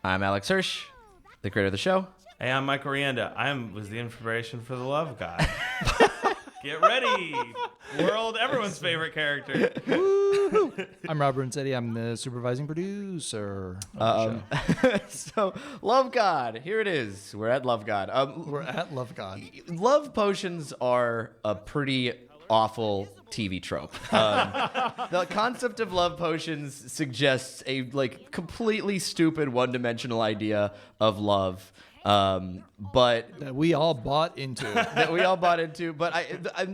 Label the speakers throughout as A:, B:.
A: I'm Alex Hirsch, the creator of the show.
B: Hey, I'm Michael Rianda. I was the inspiration for the love guy. Get ready. Everyone's favorite character.
C: I'm Robbie Renzetti. I'm the supervising producer of the show.
A: So, Love God. Here it is. We're at Love God.
C: We're at Love God.
A: Love potions are a pretty awful TV trope. The concept of love potions suggests a completely stupid one-dimensional idea of love. But
C: That we all bought into.
A: But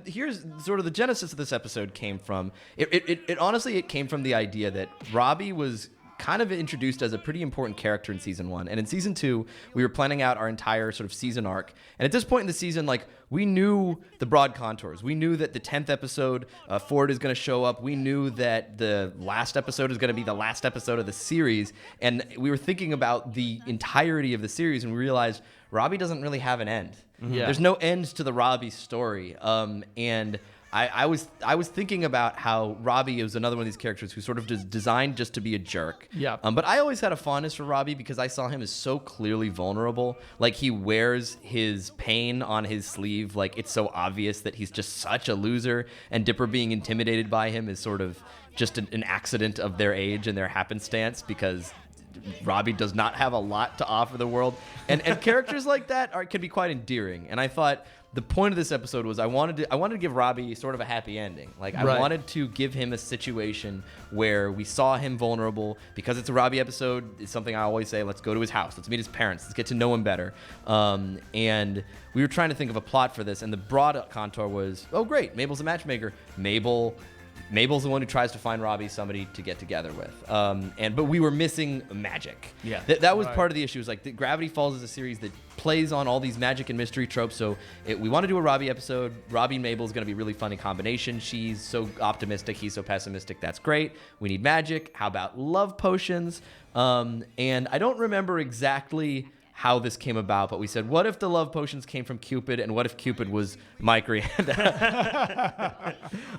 A: here's sort of the genesis of this episode came from. It honestly came from the idea that Robbie was kind of introduced as a pretty important character in season 1, and in season 2 we were planning out our entire sort of season arc. And at this point in the season, we knew the broad contours. We knew that the 10th episode, Ford is going to show up. We knew that the last episode is going to be the last episode of the series. And we were thinking about the entirety of the series, and we realized Robbie doesn't really have an end.
C: Mm-hmm. Yeah.
A: There's no end to the Robbie story. And I was thinking about how Robbie is another one of these characters who's sort of designed just to be a jerk.
C: Yeah.
A: But I always had a fondness for Robbie because I saw him as so clearly vulnerable. Like, he wears his pain on his sleeve. Like, it's so obvious that he's just such a loser, and Dipper being intimidated by him is sort of just an accident of their age and their happenstance, because Robbie does not have a lot to offer the world. And characters like that can be quite endearing. And I thought the point of this episode was I wanted to give Robbie sort of a happy ending. I wanted to give him a situation where we saw him vulnerable. Because it's a Robbie episode, it's something I always say, let's go to his house, let's meet his parents, let's get to know him better. And we were trying to think of a plot for this, and the broad contour was, oh great, Mabel's a matchmaker. Mabel's the one who tries to find Robbie somebody to get together with. But we were missing magic.
B: Yeah.
A: That was part of the issue. Is the Gravity Falls is a series that plays on all these magic and mystery tropes. So we want to do a Robbie episode. Robbie and Mabel is going to be a really funny combination. She's so optimistic, he's so pessimistic. That's great. We need magic. How about love potions? And I don't remember exactly how this came about, but we said, what if the love potions came from Cupid, and what if Cupid was Mike Rianda?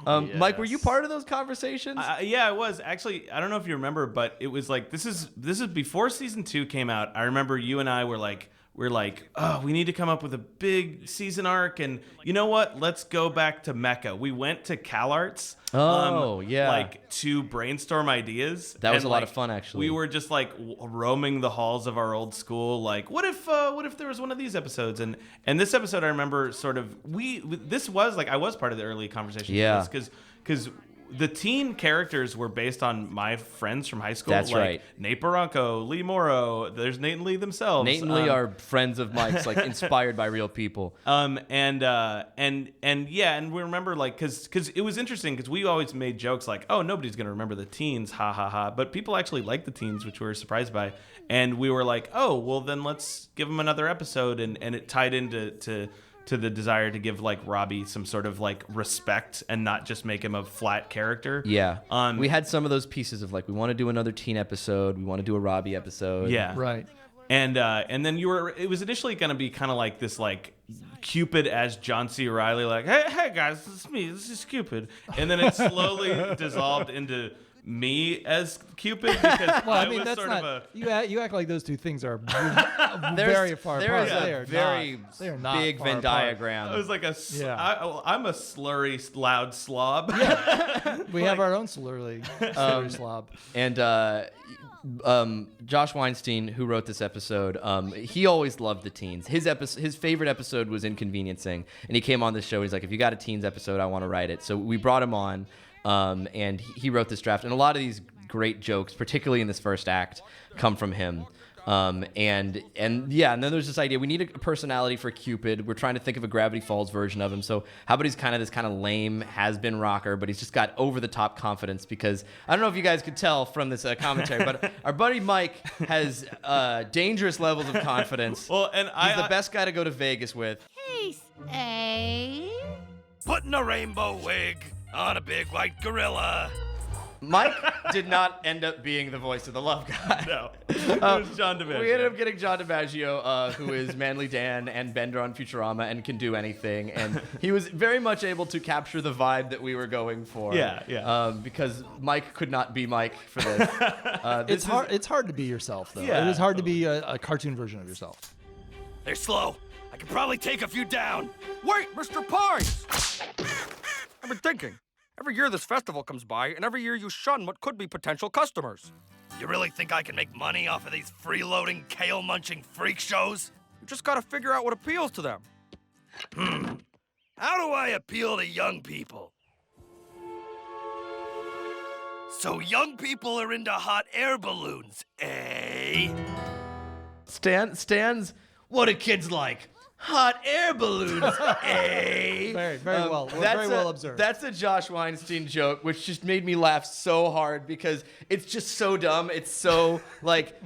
B: Yes.
A: Mike, were you part of those conversations?
B: Yeah, I was. Actually, I don't know if you remember, but it was this is before season 2 came out. I remember you and I were we're like, oh, we need to come up with a big season arc, and you know what? Let's go back to Mecca. We went to CalArts. To brainstorm ideas.
A: That was a lot of fun, actually.
B: We were just roaming the halls of our old school. What if there was one of these episodes? And this episode, I remember this was I was part of the early conversation.
A: Yeah.
B: Because the teen characters were based on my friends from high school.
A: That's right.
B: Nate Barranco, Lee Morrow. There's Nate and Lee themselves.
A: Nate and Lee are friends of Mike's, inspired by real people.
B: And we remember because it was interesting because we always made jokes oh, nobody's gonna remember the teens, ha ha ha. But people actually liked the teens, which we were surprised by. And we were oh, well then let's give them another episode, and it tied into the desire to give Robbie some sort of respect and not just make him a flat character.
A: Yeah. We had some of those pieces of we want to do another teen episode, we want to do a Robbie episode.
B: Yeah.
C: Right.
B: And then it was initially going to be kind of this Cupid as John C. Reilly, hey guys, this is me, this is Cupid. And then it slowly dissolved into me as Cupid, because I was
C: that's
B: sort
C: not,
B: of
C: you act like those two things are very far apart.
A: There is a very
C: not
A: big
C: far
A: Venn
C: apart.
A: diagram.
B: I was I'm a slurry, loud slob.
C: We have our own slurry slob.
A: And Josh Weinstein, who wrote this episode, he always loved the teens. His favorite episode was Inconveniencing, and he came on this show. He's like, if you got a teens episode, I want to write it. So we brought him on, and he wrote this draft. And a lot of these great jokes, particularly in this first act, come from him. And then there's this idea we need a personality for Cupid. We're trying to think of a Gravity Falls version of him. So how about he's this kind of lame has-been rocker, but he's just got over-the-top confidence, because I don't know if you guys could tell from this commentary, but our buddy Mike has dangerous levels of confidence.
B: Well, and
A: he's the best guy to go to Vegas with.
D: Hey, Spade.
E: Putting a rainbow wig on a big white gorilla.
A: Mike did not end up being the voice of the love guy.
B: No, it was John DiMaggio.
A: We ended up getting John DiMaggio, who is Manly Dan and Bender on Futurama and can do anything. And he was very much able to capture the vibe that we were going for.
B: Yeah.
A: Because Mike could not be Mike for this.
C: It's hard to be yourself, though.
B: Yeah,
C: it is hard to be a cartoon version of yourself.
D: They're slow. I could probably take a few down. Wait, Mr. Pies! I've been thinking. Every year this festival comes by, and every year you shun what could be potential customers. You really think I can make money off of these freeloading, kale-munching freak shows? You just gotta figure out what appeals to them. How do I appeal to young people? So young people are into hot air balloons, eh?
A: Stan's, what do kids like? Hot air balloons, eh?
C: Very well. Very well observed.
A: That's a Josh Weinstein joke, which just made me laugh so hard because it's just so dumb. It's so like,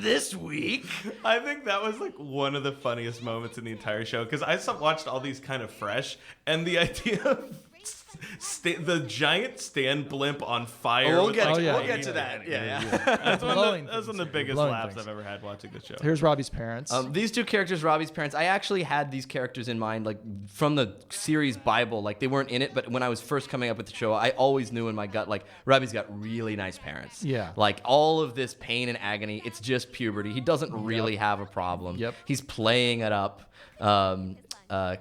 A: this week.
B: I think that was like one of the funniest moments in the entire show because I watched all these kind of fresh, and the idea of the giant Stan blimp on fire.
A: We'll get
B: with,
A: to that. Yeah.
B: That's one of the biggest laughs I've ever had watching the show.
C: Here's Robbie's parents.
A: These two characters, Robbie's parents, I actually had these characters in mind, like from the series Bible. Like they weren't in it, but when I was first coming up with the show, I always knew in my gut, like Robbie's got really nice parents.
C: Yeah.
A: Like all of this pain and agony, it's just puberty. He doesn't really have a problem.
C: Yep.
A: He's playing it up.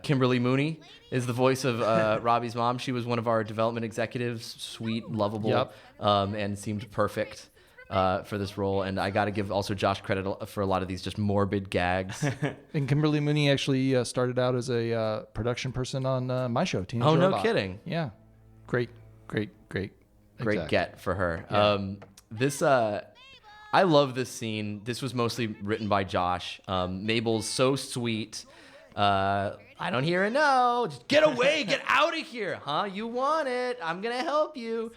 A: Kimberly Mooney is the voice of Robbie's mom. She was one of our development executives, sweet, lovable, and seemed perfect for this role. And I got to give also Josh credit for a lot of these just morbid gags.
C: And Kimberly Mooney actually started out as a production person on my show, Teenage
A: Oh, no
C: Robot.
A: kidding.
C: Yeah. Great
A: Great get for her. Yeah. I love this scene. This was mostly written by Josh. Mabel's so sweet. I don't hear a no. Just get away. Get out of here. Huh? You want it. I'm going to help you.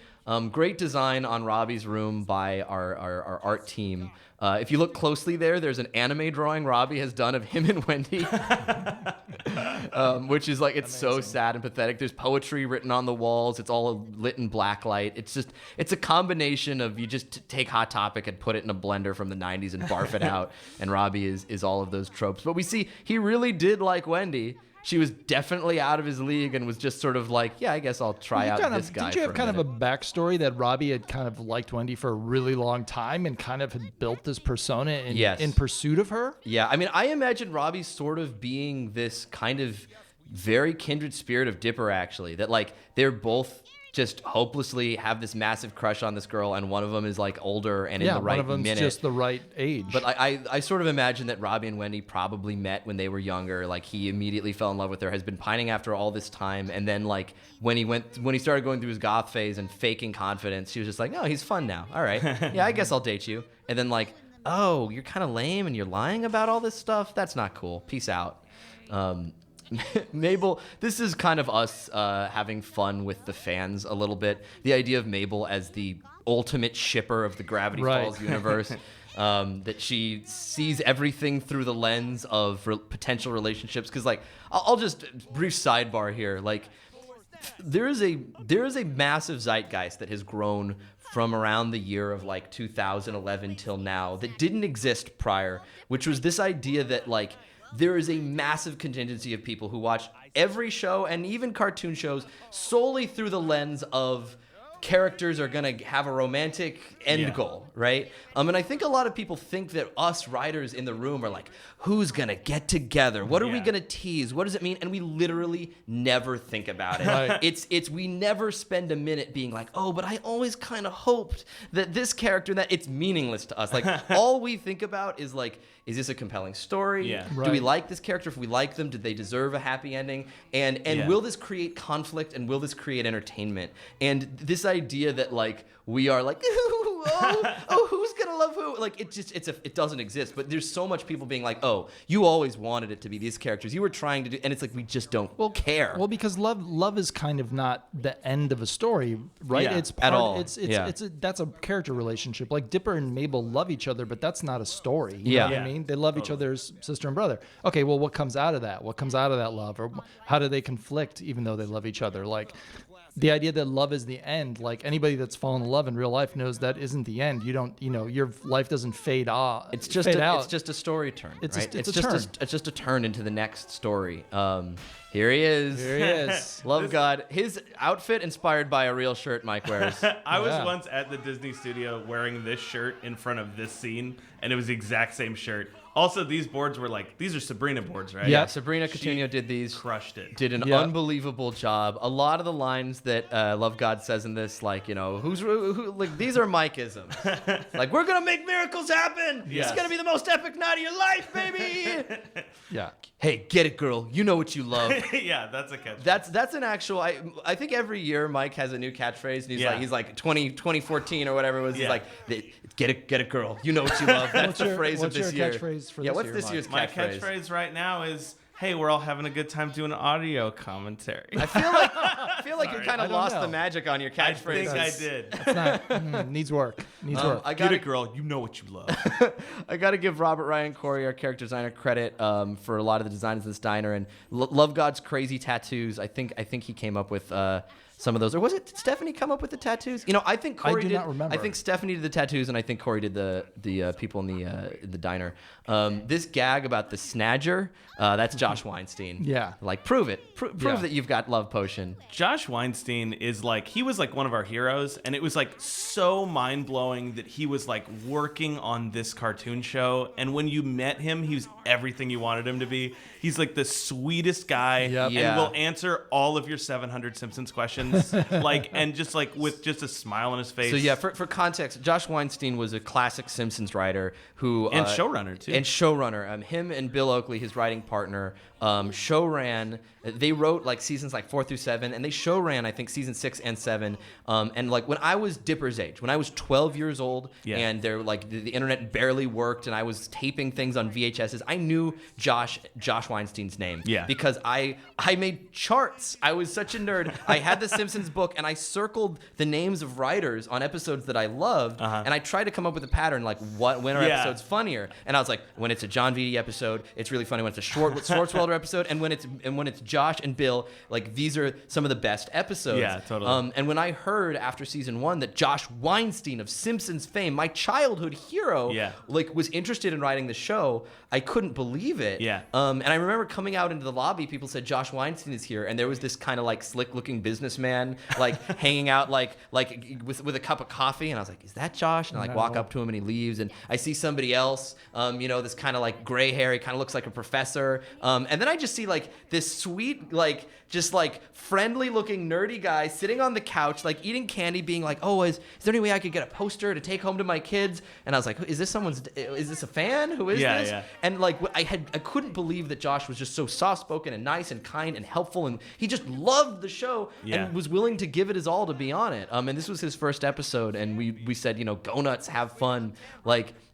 A: Great design on Robbie's room by our art team. If you look closely there's an anime drawing Robbie has done of him and Wendy, which is like, it's amazing. So sad and pathetic. There's poetry written on the walls. It's all lit in black light. It's a combination of you just take Hot Topic and put it in a blender from the 90s and barf it out. And Robbie is all of those tropes. But we see he really did like Wendy. She was definitely out of his league and was just sort of like, yeah, I guess I'll try out this guy.
C: Did you have kind
A: minute.
C: of a backstory that Robbie had kind of liked Wendy for a really long time and kind of had built this persona in pursuit of her?
A: Yeah, I mean, I imagine Robbie sort of being this kind of very kindred spirit of Dipper, actually, that like they're both just hopelessly have this massive crush on this girl, and one of them is like older and in the right
C: one of them's
A: minute.
C: just the right age.
A: But I sort of imagine that Robbie and Wendy probably met when they were younger. Like he immediately fell in love with her, has been pining after all this time, and then like when he started going through his goth phase and faking confidence, she was just like, no, he's fun now. All right, yeah, I guess I'll date you. And then like, oh, you're kind of lame and you're lying about all this stuff. That's not cool. Peace out. Mabel, this is kind of us having fun with the fans a little bit. The idea of Mabel as the ultimate shipper of the Gravity Falls universe, that she sees everything through the lens of potential relationships. Because, like, I'll just brief sidebar here. Like, there is a massive zeitgeist that has grown from around the year of like 2011 till now that didn't exist prior, which was this idea that like there is a massive contingency of people who watch every show and even cartoon shows solely through the lens of characters are going to have a romantic end goal, right? And I think a lot of people think that us writers in the room are like, who's going to get together? What are we going to tease? What does it mean? And we literally never think about it. Right. We never spend a minute being like, oh, but I always kind of hoped that this character, that it's meaningless to us. Like all we think about is like, is this a compelling story?
B: Yeah.
A: Do we like this character? If we like them, did they deserve a happy ending? And will this create conflict and will this create entertainment? And this idea that like we are like, who's gonna love who? Like it doesn't exist. But there's so much people being like, oh, you always wanted it to be these characters. You were trying to do, and it's like we just don't care.
C: Well, because love is kind of not the end of a story, right?
A: Yeah,
C: it's part,
A: at all.
C: That's a character relationship. Like Dipper and Mabel love each other, but that's not a story. You know what I mean? They love each other as sister and brother. Okay, well, what comes out of that? What comes out of that love? Or how do they conflict even though they love each other? Like, The idea that love is the end, like anybody that's fallen in love in real life knows that isn't the end. You don't, your life doesn't fade off.
A: It's just
C: out.
A: It's just a story turn.
C: It's
A: right?
C: a turn.
A: It's just a turn into the next story. Here he is.
C: Here he is.
A: Love God. His outfit inspired by a real shirt Mike wears.
B: I was once at the Disney studio wearing this shirt in front of this scene, and it was the exact same shirt. Also, these boards were these are Sabrina boards, right?
A: Yeah, Sabrina Coutinho did these.
B: Crushed it.
A: Did an unbelievable job. A lot of the lines that Love God says in this, who these are Mike-isms. Like, we're going to make miracles happen.
B: Yes.
A: It's going to be the most epic night of your life, baby.
C: Yeah.
A: Hey, get it, girl. You know what you love.
B: Yeah, that's a catchphrase.
A: That's an actual. I think every year Mike has a new catchphrase. And he's like 2014 or whatever it was. He's like, get it, girl. You know what you love. That's the phrase of this year.
C: What's your catchphrase for this year?
A: What's this year's catchphrase?
B: My catchphrase right now is, "Hey, we're all having a good time doing audio commentary."
A: I feel like you kind of lost the magic on your
B: I
A: catchphrase.
B: think I did.
C: It's not, needs work. Needs work.
B: Get it, girl. You know what you love.
A: I got to give Robert Ryan Corey, our character designer, credit for a lot of the designs of this diner and Love God's crazy tattoos. I think he came up with some of those, or was it? Did Stephanie come up with the tattoos? I think Corey did.
C: Not remember.
A: I think Stephanie did the tattoos, and I think Corey did the people in the diner. This gag about the snadger, that's Josh Weinstein.
C: Yeah.
A: Like, prove it. Prove that you've got love potion.
B: Josh Weinstein is he was one of our heroes, and it was so mind blowing that he was working on this cartoon show. And when you met him, he was everything you wanted him to be. He's the sweetest guy, and will answer all of your 700 Simpsons questions, and just with just a smile on his face.
A: So yeah, for context, Josh Weinstein was a classic Simpsons writer who
B: and showrunner too.
A: And showrunner, him and Bill Oakley, his writing partner, show ran. They wrote seasons 4 through 7, and they show ran I think season 6 and 7. And when I was Dipper's age, when I was 12 years old, and there the internet barely worked, and I was taping things on VHSs, I knew Josh Weinstein's name.
B: Yeah.
A: Because I made charts. I was such a nerd. I had the Simpsons book, and I circled the names of writers on episodes that I loved, and I tried to come up with a pattern when are episodes funnier. And I was like, when it's a John Vitti episode, it's really funny. When it's a Schwartzwelder episode, and when it's Josh and Bill, these are some of the best episodes.
B: Yeah, totally.
A: And when I heard after season 1 that Josh Weinstein of Simpsons fame, my childhood hero, was interested in writing the show, I couldn't believe it.
B: Yeah.
A: And I remember coming out into the lobby, people said Josh Weinstein is here, and there was this kind of slick-looking businessman hanging out with a cup of coffee, and I was like, is that Josh? And I walk up to him, and he leaves, and I see somebody else, this kind of gray hair, he kind of looks like a professor, and then I just see this sweet friendly looking nerdy guy sitting on the couch eating candy, being oh, is there any way I could get a poster to take home to my kids? And I was like, is this a fan? Who is this?
B: Yeah.
A: And I couldn't believe that Josh was just so soft-spoken and nice and kind and helpful, and he just loved the show and was willing to give it his all to be on it. And this was his first episode, and we said, go nuts, have fun.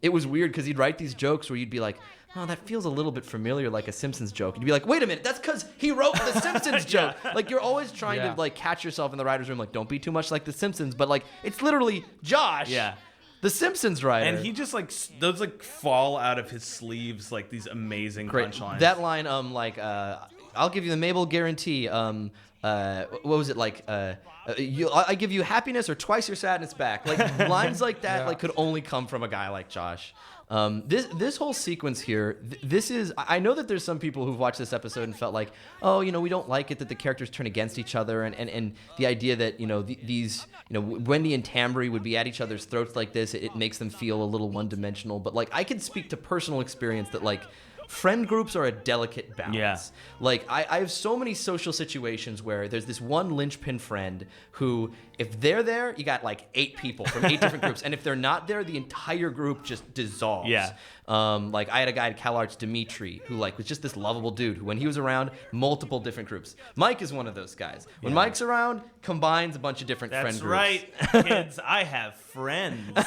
A: It was weird because he'd write these jokes where you'd be like, oh, that feels a little bit familiar, like a Simpsons joke. And you'd be like, wait a minute, that's because he wrote the Simpsons joke. You're always trying to catch yourself in the writer's room, don't be too much like the Simpsons, but it's literally Josh.
B: Yeah.
A: The Simpsons writer.
B: And he just those fall out of his sleeves these amazing punchlines.
A: That line, I'll give you the Mabel guarantee. What was it I give you happiness or twice your sadness back. Lines like that could only come from a guy like Josh. This whole sequence here, this is, I know that there's some people who've watched this episode and felt like, oh, we don't like it that the characters turn against each other, and the idea that, these, Wendy and Tambry would be at each other's throats like this, it makes them feel a little one-dimensional. But I could speak to personal experience that friend groups are a delicate balance.
B: Yeah.
A: I have so many social situations where there's this one linchpin friend who, if they're there, you got 8 people from 8 different groups, and if they're not there, the entire group just dissolves.
B: Yeah.
A: I had a guy at CalArts, Dimitri, who was just this lovable dude who, when he was around, multiple different groups. Mike is one of those guys. When Mike's around, combines a bunch of different friend groups.
B: That's right, kids. I have friends.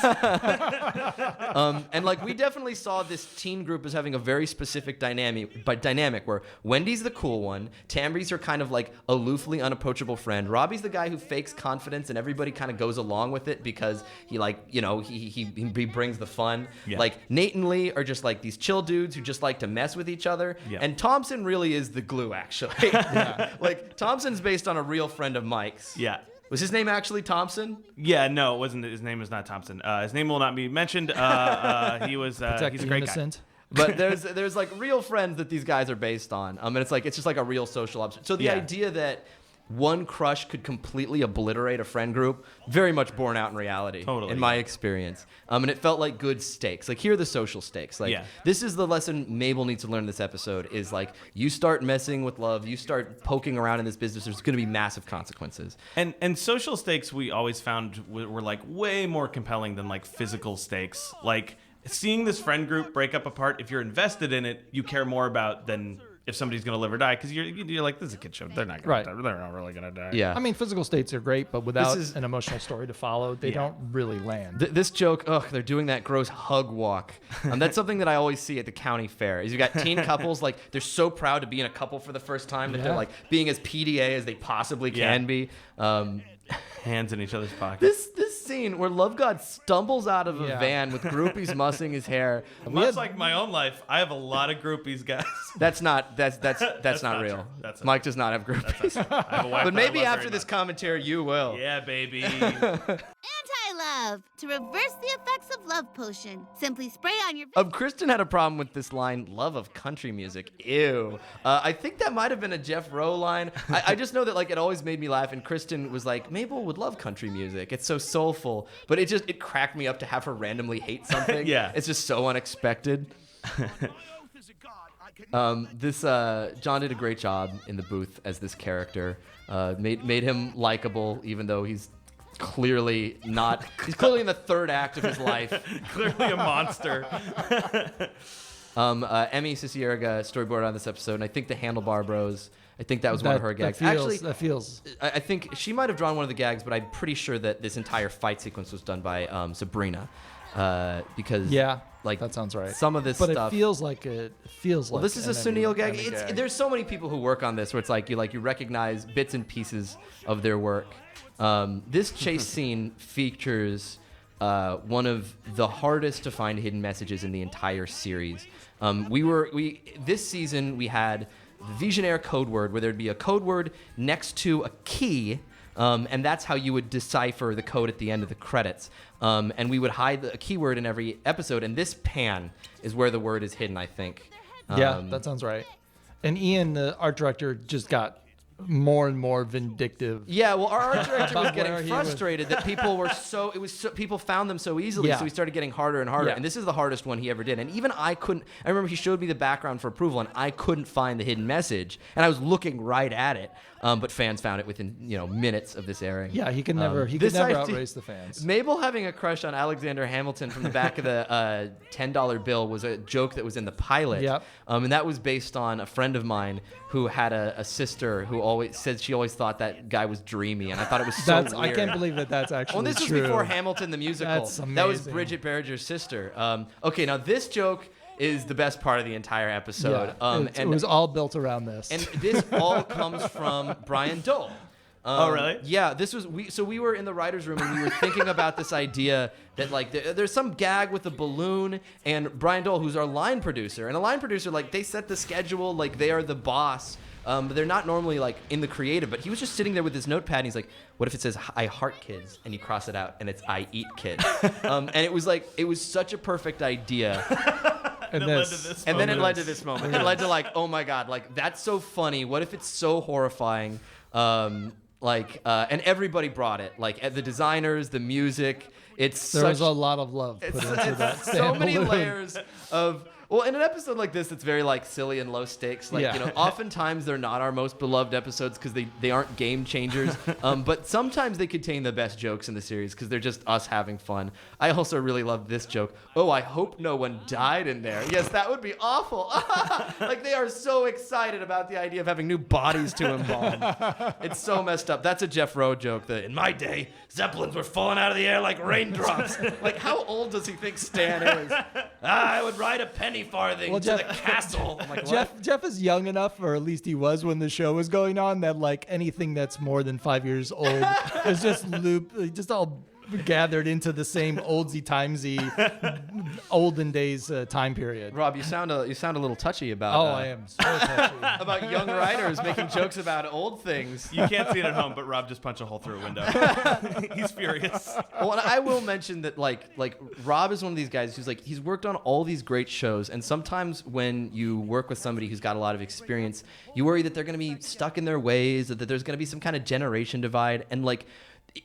A: And we definitely saw this teen group as having a very specific specific dynamic where Wendy's the cool one, Tambri's her kind of like aloofly unapproachable friend, Robbie's the guy who fakes confidence and everybody kind of goes along with it because he like, you know, he brings the fun.
B: Yeah.
A: Like Nate and Lee are just like these chill dudes who just like to mess with each other.
B: Yeah.
A: And Thompson really is the glue, actually. Like Thompson's based on a real friend of Mike's.
B: Yeah.
A: Was his name actually Thompson?
B: Yeah, no, it wasn't. His name is not Thompson. His name will not be mentioned. He was. He's a great guy.
A: But there's like real friends that these guys are based on. And it's just like a real social observation. So the idea that one crush could completely obliterate a friend group, very much borne out in reality, in my experience. And it felt like good stakes. Like, here are the social stakes. Like, this is the lesson Mabel needs to learn in this episode is, like, you start messing with love, you start poking around in this business, there's going to be massive consequences.
B: And social stakes we always found were like, way more compelling than, like, physical stakes. Like, seeing this friend group break up apart, if you're invested in it, you care more about than if somebody's going to live or die, because you're like, this is a kid show. They're not going to die. They're not really going to die.
A: Yeah.
C: I mean, physical states are great, but without an emotional story to follow, they don't really land.
A: This joke, they're doing that gross hug walk. That's something that I always see at the county fair. Is you got teen couples, like, they're so proud to be in a couple for the first time that they're, like, being as PDA as they possibly can be.
B: Hands in each other's pockets.
A: This scene where Love God stumbles out of a van with groupies mussing his hair.
B: Much like my own life, I have a lot of groupies, guys.
A: That's not real. Mike does not have groupies.
B: I have a wife
A: but maybe after this commentary, you will.
B: Yeah, baby.
E: Anti-love. To reverse the effects of love potion, simply spray on your...
A: Kristen had a problem with this line, love of country music. Ew. I think that might have been a Jeff Rowe line. I just know that, like, it always made me laugh, and Kristen was like, Mabel would love country music. It's so soulful. But it cracked me up to have her randomly hate something.
B: Yeah.
A: It's just so unexpected. John did a great job in the booth as this character. Made him likable, even though he's clearly not. He's clearly in the third act of his life.
B: Clearly a monster.
A: Emmy Cicierega storyboarded on this episode, and I think the Handlebar Bros. I think that was one of her gags.
C: That feels.
A: I think she might have drawn one of the gags, but I'm pretty sure that this entire fight sequence was done by Sabrina, because like
C: that sounds right.
A: Some of this
C: but
A: stuff,
C: it feels like
A: well, this is a Sunil gag. There's so many people who work on this where it's like you recognize bits and pieces of their work. This chase scene features one of the hardest to find hidden messages in the entire series. This season we had the Visionaire code word, where there'd be a code word next to a key, and that's how you would decipher the code at the end of the credits. And we would hide a keyword in every episode, and this pan is where the word is hidden, I think.
C: Yeah, that sounds right. And Ian, the art director, just got more and more vindictive.
A: Yeah, well, our art director was getting frustrated that people were people found them so easily, so he started getting harder and harder. And this is the hardest one he ever did. And even I remember he showed me the background for approval, and I couldn't find the hidden message, and I was looking right at it. But fans found it within minutes of this airing.
C: Yeah, he could never outrace the fans.
A: Mabel having a crush on Alexander Hamilton from the back of the $10 bill was a joke that was in the pilot.
C: Yep.
A: And that was based on a friend of mine who had a sister who always said she always thought that guy was dreamy, and I thought it was so weird.
C: I can't believe that's actually
A: this
C: true.
A: was before Hamilton the musical.
C: That's amazing.
A: That was Bridget Berger's sister. Okay, now this joke is the best part of the entire episode.
C: It was all built around this.
A: And this all comes from Brian Dole.
B: Oh, really?
A: Yeah, we were in the writer's room, and we were thinking about this idea that, like, there's some gag with a balloon, and Brian Dole, who's our line producer, and a line producer, like, they set the schedule, like, they are the boss. But they're not normally, like, in the creative. But he was just sitting there with his notepad, and he's like, what if it says, I heart kids? And you cross it out, and it's I eat kids. And it was such a perfect idia.
B: And
A: then it led to this moment. It led to, like, oh my God, like, that's so funny. What if it's so horrifying? And everybody brought it. Like, the designers, the music. There was a
C: lot of love put into that.
A: So many layers of. Well, in an episode like this that's very, like, silly and low stakes, like, oftentimes they're not our most beloved episodes because they aren't game changers, but sometimes they contain the best jokes in the series because they're just us having fun. I also really love this joke. Oh, I hope no one died in there. Yes, that would be awful. Like, they are so excited about the idea of having new bodies to embalm. It's so messed up. That's a Jeff Rowe joke that, in my day, Zeppelins were falling out of the air like raindrops. Like, how old does he think Stan is? I would ride a penny penny farthing
C: Well,
A: to
C: Jeff-
A: the castle. I'm like, what?
C: Jeff is young enough, or at least he was when the show was going on, that like anything that's more than 5 years old is just all gathered into the same oldsy-timesy olden days time period.
A: Rob, you sound a little touchy about.
C: I am so touchy.
A: About young writers making jokes about old things.
B: You can't see it at home, but Rob just punched a hole through a window. He's furious.
A: Well, and I will mention that like Rob is one of these guys who's like he's worked on all these great shows, and sometimes when you work with somebody who's got a lot of experience, you worry that they're going to be stuck in their ways, or that there's going to be some kind of generation divide, and like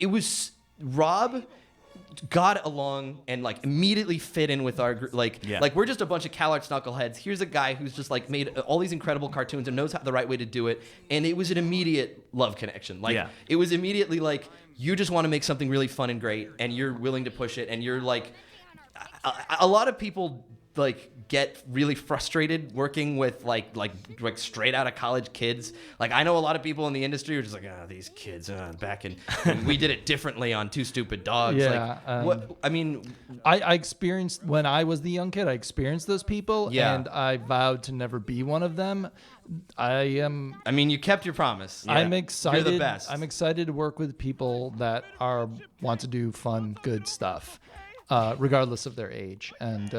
A: it was. Rob got along and like immediately fit in with our group. Like we're just a bunch of CalArts knuckleheads. Here's a guy who's just like made all these incredible cartoons and knows how the right way to do it. And it was an immediate love connection. Like it was immediately like you just want to make something really fun and great, and you're willing to push it. And you're like a lot of people like get really frustrated working with like straight out of college kids. Like I know a lot of people in the industry are just like, these kids back in when we did it differently on Two Stupid Dogs.
C: Yeah,
A: like, what I mean,
C: I experienced when I was the young kid. I experienced those people, and I vowed to never be one of them. I mean,
A: you kept your promise.
C: I'm excited.
A: You're the best.
C: I'm excited to work with people that want to do fun, good stuff. Regardless of their age, and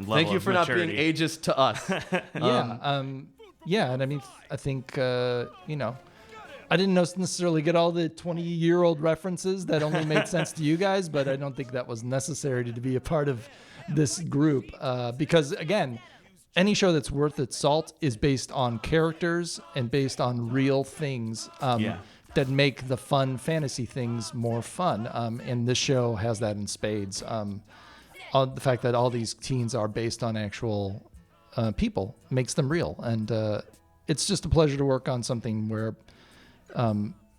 A: thank you for not being ageist to us.
C: And I mean, I think I didn't necessarily get all the 20-year-old references that only made sense to you guys, but I don't think that was necessary to be a part of this group because again, any show that's worth its salt is based on characters and based on real things. That make the fun fantasy things more fun. And this show has that in spades. The fact that all these teens are based on actual people makes them real. And it's just a pleasure to work on something where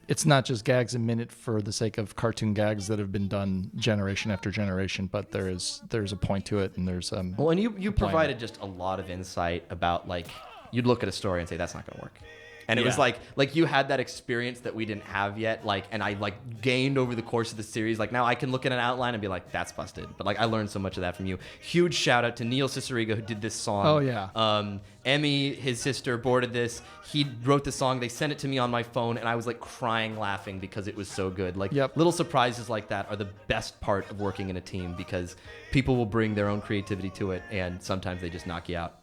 C: it's not just gags a minute for the sake of cartoon gags that have been done generation after generation, but there's a point to it, and there's
A: well, and you provided just a lot of insight about like you'd look at a story and say that's not going to work. And it was like you had that experience that we didn't have yet, like, and I like gained over the course of the series. Like now I can look at an outline and be like, that's busted. But like I learned so much of that from you. Huge shout out to Neil Ciceriga who did this song.
C: Oh yeah.
A: Emmy, his sister, boarded this. He wrote the song. They sent it to me on my phone, and I was like crying, laughing because it was so good. Like little surprises like that are the best part of working in a team because people will bring their own creativity to it, and sometimes they just knock you out.